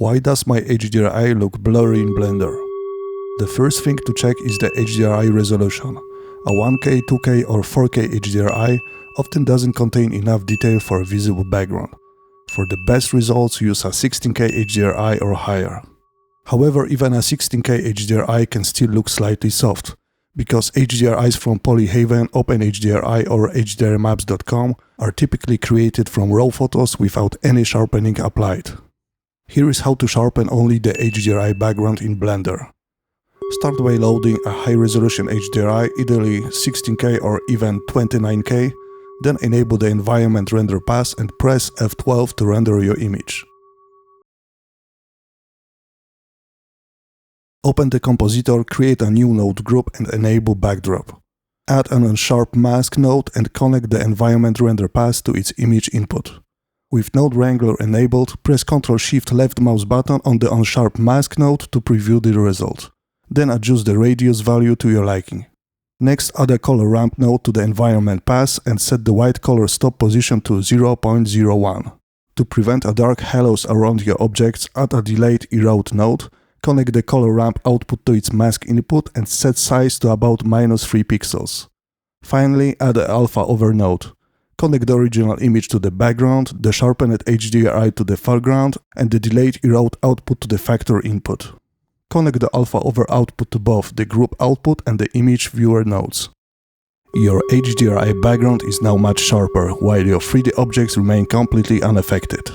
Why does my HDRI look blurry in Blender? The first thing to check is the HDRI resolution. A 1K, 2K or 4K HDRI often doesn't contain enough detail for a visible background. For the best results, use a 16K HDRI or higher. However, even a 16K HDRI can still look slightly soft, because HDRIs from Polyhaven, OpenHDRI or HDRMaps.com are typically created from raw photos without any sharpening applied. Here is how to sharpen only the HDRI background in Blender. Start by loading a high-resolution HDRI, ideally 16K or even 29K, then enable the environment render pass and press F12 to render your image. Open the compositor, create a new node group and enable backdrop. Add an unsharp mask node and connect the environment render pass to its image input. With Node Wrangler enabled, press Ctrl-Shift left mouse button on the unsharp mask node to preview the result. Then adjust the radius value to your liking. Next, add a color ramp node to the environment pass and set the white color stop position to 0.01. To prevent a dark halos around your objects, add a delayed erode node, connect the color ramp output to its mask input and set size to about -3 pixels. Finally, add an alpha over node. Connect the original image to the background, the sharpened HDRI to the foreground, and the delayed erode output to the factor input. Connect the alpha over output to both the group output and the image viewer nodes. Your HDRI background is now much sharper, while your 3D objects remain completely unaffected.